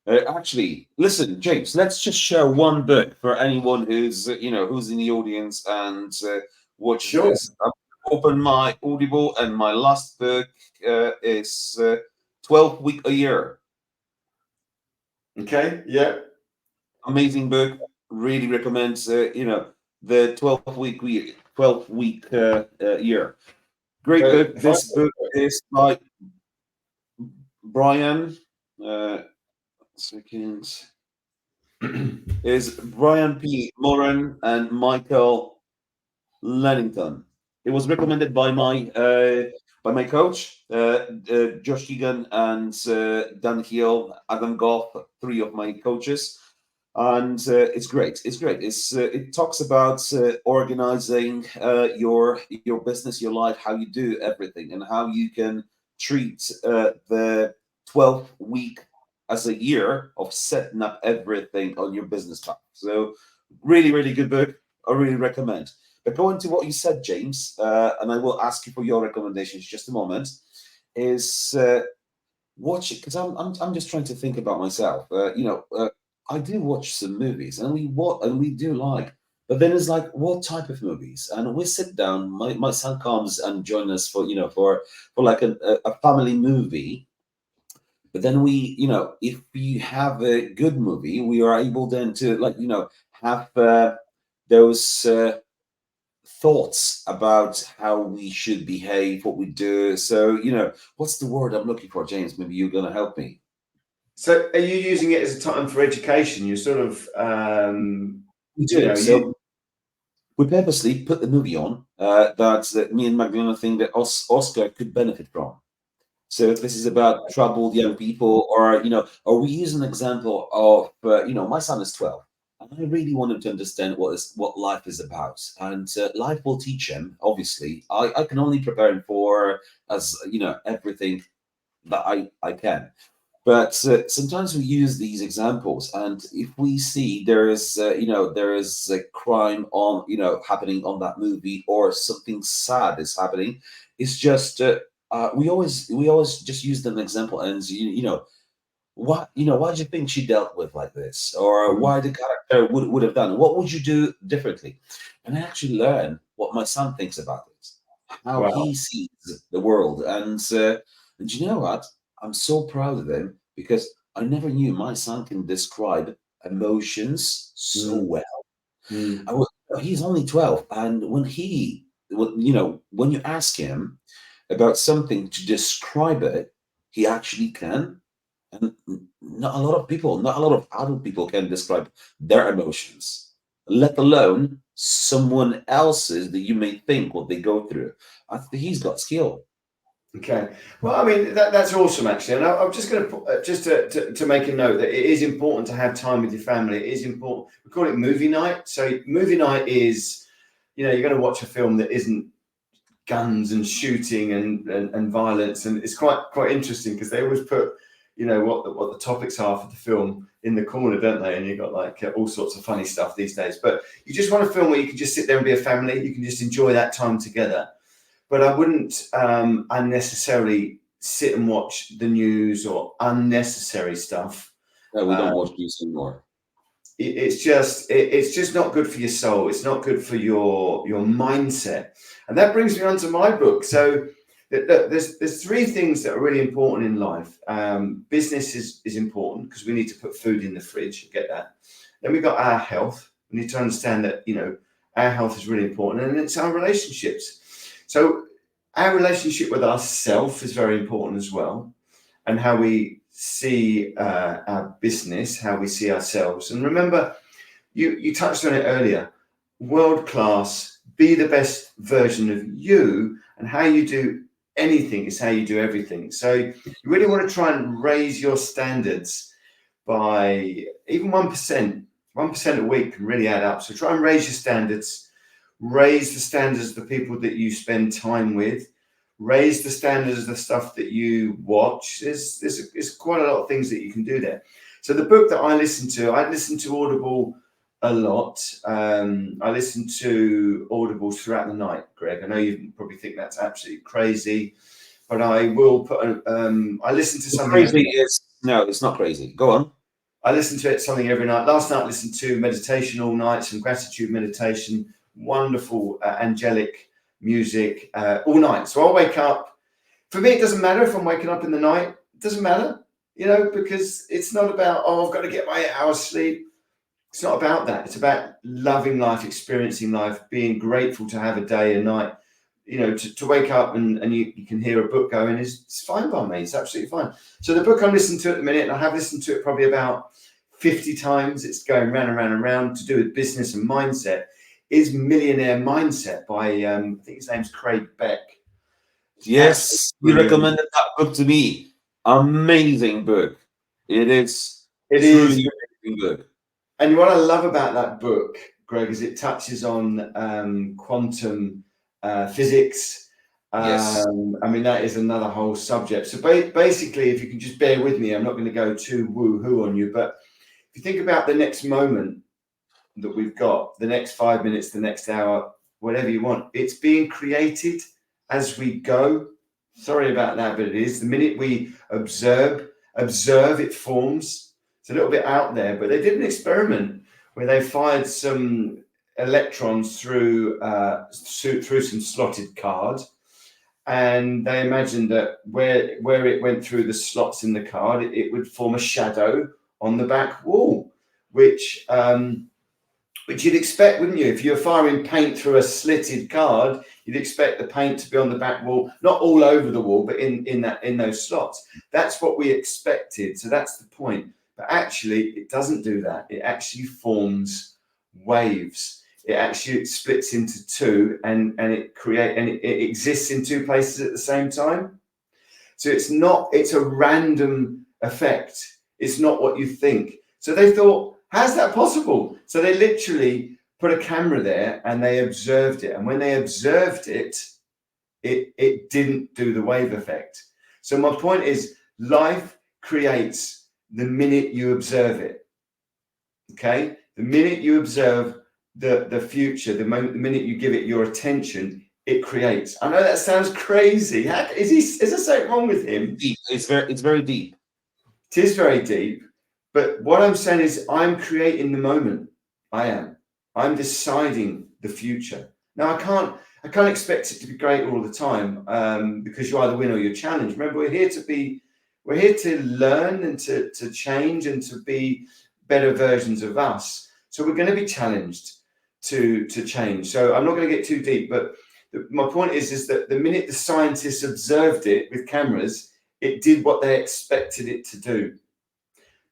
actually listen, James. Let's just share one book for anyone who's who's in the audience and watch this. I've opened my Audible, and my last book is 12 Week a Year. Okay. Yeah. Amazing book. Really recommend. The 12 week year. Great book. This book is by Brian. Second. is Brian P. Moran and Michael Lennington. It was recommended by my coach, Josh Egan, and Dan Hill, Adam Goff, three of my coaches, and it's great. It's great. It talks about organizing your business, your life, how you do everything, and how you can treat the 12th week as a year of setting up everything on your business path. So, really, really good book. I really recommend. But going to what you said, James, and I will ask you for your recommendations just a moment, is watch it because I'm just trying to think about myself. I do watch some movies, and we do like, but then it's like, what type of movies? And we sit down. My son comes and join us for for like a family movie. But then if we have a good movie, we are able then to have those. Thoughts about how we should behave, what we do. So, what's the word I'm looking for, James? Maybe you're going to help me. So, are you using it as a time for education? You're sort of, We do. We purposely put the movie on that me and Magdalena think that Oscar could benefit from. So if this is about troubled young people, or we use an example of, my son is 12. And I really want him to understand what life is about, and life will teach him. Obviously, I can only prepare him for everything that I can. But sometimes we use these examples, and if we see there is a crime on happening on that movie, or something sad is happening, it's just we always just use an example, and why do you think she dealt with like this, or why the character would have done, what would you do differently? And I actually learn what my son thinks about it, how wow. he sees the world. And you know what, I'm so proud of him, because I never knew my son can describe emotions so Mm, well. mm. He's only 12, and when you ask him about something to describe it, he actually can. And not a lot of people, not a lot of adult people can describe their emotions, let alone someone else's that you may think what they go through. I think he's got skill. Okay. Well, I mean, that's awesome, actually. And I'm just going to put, just to make a note that it is important to have time with your family. It is important. We call it movie night. So movie night is, you're going to watch a film that isn't guns and shooting and violence. And it's quite interesting because they always put, what the topics are for the film in the corner, don't they? And you've got like all sorts of funny stuff these days. But you just want a film where you can just sit there and be a family. You can just enjoy that time together. But I wouldn't unnecessarily sit and watch the news or unnecessary stuff. No, we don't watch news anymore. It's just not good for your soul. It's not good for your mindset. And that brings me on to my book. So there's three things that are really important in life. Business is important because we need to put food in the fridge. You get that. Then we've got our health. We need to understand that our health is really important, and it's our relationships. So our relationship with ourself is very important as well, and how we see our business, how we see ourselves. And remember, you touched on it earlier, world class, be the best version of you, and how you do anything is how you do everything. So you really want to try and raise your standards by even 1%. 1% a week can really add up. So try and raise your standards, raise the standards of the people that you spend time with, raise the standards of the stuff that you watch. There's quite a lot of things that you can do there. So the book that I listen to Audible a lot. I listen to Audibles throughout the night, Greg. I know you probably think that's absolutely crazy, but I will put I listen to something. Crazy is no, it's not crazy. Go on. I listen to something every night. Last night I listened to meditation all night, some gratitude meditation, wonderful angelic music all night. So I'll wake up. For me, it doesn't matter if I'm waking up in the night. It doesn't matter, because it's not about, I've got to get my 8 hours sleep. It's not about that. It's about loving life, experiencing life, being grateful to have a day and night. To wake up and you can hear a book going it's fine by me. It's absolutely fine. So the book I'm listening to at the minute, and I have listened to it probably about 50 times. It's going round and round and round, to do with business and mindset, is Millionaire Mindset by, I think his name's Craig Beck. Yes, you recommended that book to me. Amazing book. It is truly amazing book. And what I love about that book, Greg, is it touches on quantum physics. Yes. I mean, that is another whole subject. So basically, if you can just bear with me, I'm not going to go too woo-hoo on you, but if you think about the next moment that we've got, the next 5 minutes, the next hour, whatever you want, it's being created as we go. Sorry about that, but it is. The minute we observe, it forms. It's a little bit out there, but they did an experiment where they fired some electrons through some slotted card, and they imagined that where it went through the slots in the card, it would form a shadow on the back wall, which you'd expect, wouldn't you? If you're firing paint through a slitted card, you'd expect the paint to be on the back wall, not all over the wall, but in those slots. That's what we expected. So that's the point. But actually, it doesn't do that. It actually forms waves. It actually splits into two, and it exists in two places at the same time. So it's a random effect. It's not what you think. So they thought, how's that possible? So they literally put a camera there and they observed it. And when they observed it, it didn't do the wave effect. So my point is, life creates the minute you observe it. Okay? The minute you observe the future, the minute you give it your attention, it creates. I know that sounds crazy. Is there something wrong with him? Deep. It's very deep. It is very deep. But what I'm saying is, I'm creating the moment. I'm deciding the future. Now, I can't expect it to be great all the time, because you either win or you're challenged. Remember, we're here to learn and to change and to be better versions of us. So we're going to be challenged to change. So I'm not going to get too deep, but my point is that the minute the scientists observed it with cameras, it did what they expected it to do.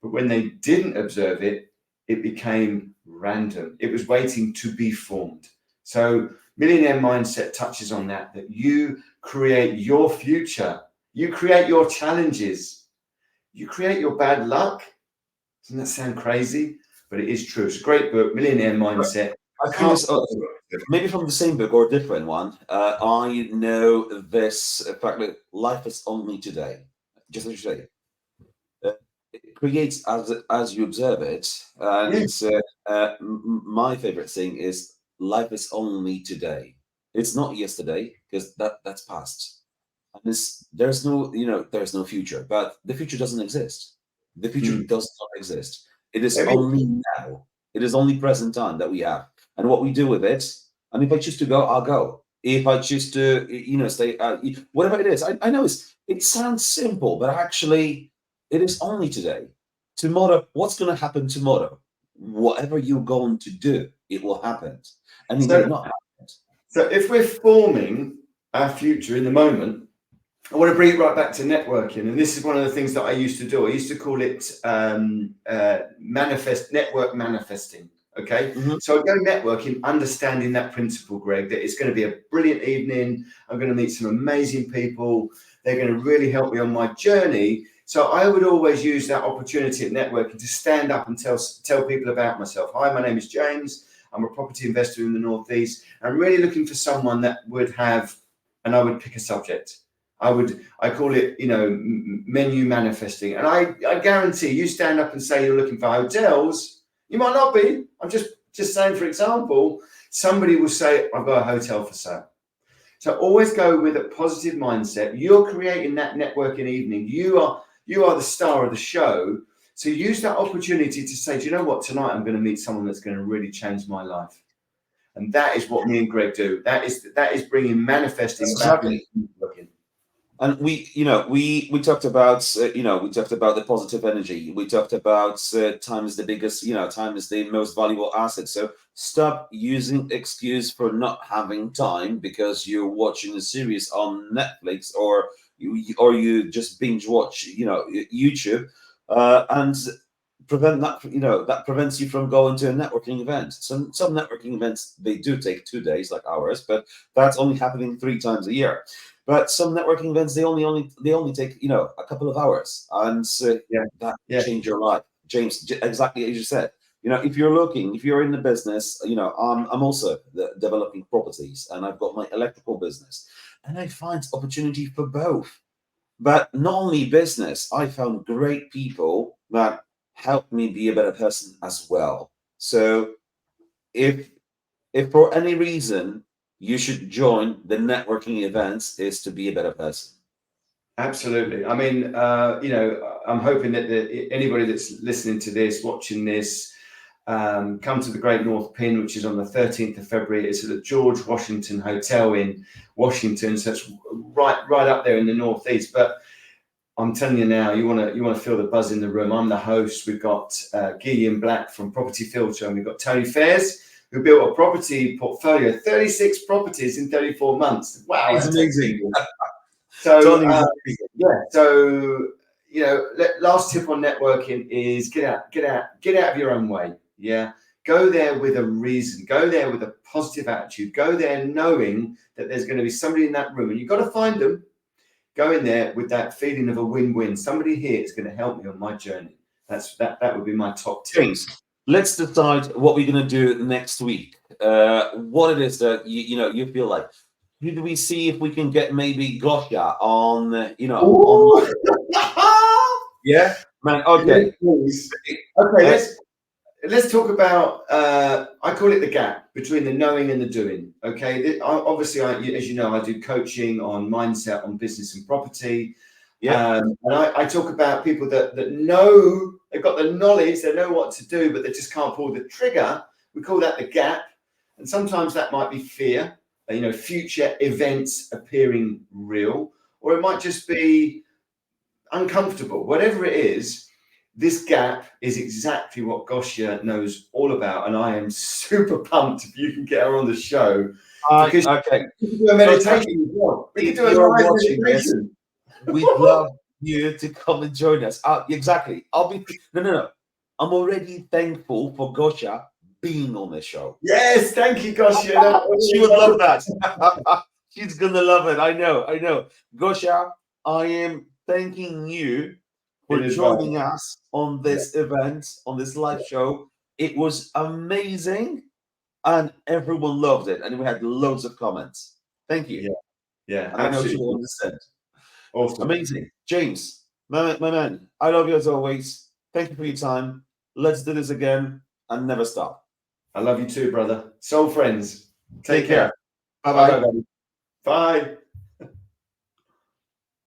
But when they didn't observe it, it became random. It was waiting to be formed. So Millionaire Mindset touches on that you create your future. You create your challenges. You create your bad luck. Doesn't that sound crazy? But it is true. It's a great book, Millionaire Mindset. I think it's maybe from the same book or a different one. I know this fact that life is only today. Just as you say. It creates as you observe it, and my favorite thing is life is only today. It's not yesterday, because that's past, and there's no future. But the future doesn't exist. The future does not exist. It is only now. It is only present time that we have, and what we do with it. And if I choose to go, I'll go. If I choose to, stay, whatever it is. I know it sounds simple, but actually, it is only today. Tomorrow, what's going to happen tomorrow? Whatever you're going to do, it will happen. And it will not happen. So if we're forming our future in the moment, I want to bring it right back to networking. And this is one of the things that I used to do. I used to call it network manifesting. Okay. Mm-hmm. So I go networking, understanding that principle, Greg, that it's going to be a brilliant evening. I'm going to meet some amazing people. They're going to really help me on my journey. So I would always use that opportunity at networking to stand up and tell people about myself. Hi, my name is James. I'm a property investor in the Northeast. I'm really looking for someone that would have, and I would pick a subject. I call it, menu manifesting. And I guarantee you stand up and say you're looking for hotels. You might not be. I'm just saying, for example, somebody will say, I've got a hotel for sale. So always go with a positive mindset. You're creating that networking evening. You are the star of the show. So use that opportunity to say, do you know what? Tonight I'm going to meet someone that's going to really change my life. And that is what me and Greg do. That is bringing manifesting. Exactly. And we talked about the positive energy. We talked about time is the biggest, time is the most valuable asset. So stop using excuse for not having time because you're watching a series on Netflix or you just binge watch, YouTube, and prevent that, that prevents you from going to a networking event. Some networking events, they do take 2 days like ours, but that's only happening 3 times a year. But some networking events, they only take a couple of hours, and that Yeah. change your life. James, exactly as you said. If you're in the business, I'm also developing properties, and I've got my electrical business, and I find opportunity for both. But not only business, I found great people that helped me be a better person as well. So if for any reason you should join the networking events, is to be a better person. Absolutely. I mean, I'm hoping that anybody that's listening to this, watching this, come to the Great North Pin, which is on the 13th of February. It's at the George Washington Hotel in Washington, so it's right up there in the northeast. But I'm telling you now, you want to feel the buzz in the room. I'm the host. We've got Gillian Black from Property Filter, and we've got Tony Fairs, who built a property portfolio, 36 properties in 34 months. Wow, It's amazing. So last tip on networking is get out of your own way. Yeah, go there with a reason. Go there with a positive attitude. Go there knowing that there's going to be somebody in that room, and you've got to find them. Go in there with that feeling of a win-win. Somebody here is going to help me on my journey. That would be my top tip. James, let's decide what we're going to do next week. What it is that you feel like. Do we see if we can get maybe Gosha on, online? Yeah, man. Okay. Okay, let's talk about. I call it the gap between the knowing and the doing. Okay, obviously, as you know, I do coaching on mindset, on business and property. Yeah. And I talk about people that know, they've got the knowledge, they know what to do, but they just can't pull the trigger. We call that the gap, and sometimes that might be fear. Future events appearing real, or it might just be uncomfortable. Whatever it is, this gap is exactly what Gosha knows all about, and I am super pumped if you can get her on the show. Okay. We can do a meditation as well. We can do a live meditation. We'd love you to come and join us. Exactly. No. I'm already thankful for Gosha being on the show. Yes, thank you, Gosha. She would love that. She's gonna love it. I know. Gosha, I am thanking you for joining us on this event, on this live show. It was amazing, and everyone loved it, and we had loads of comments. Thank you. Yeah, and I know she will understand. Awesome. Amazing. James, my man, I love you as always. Thank you for your time. Let's do this again and never stop. I love you too, brother. Soul friends. Take care. Bye-bye. Bye.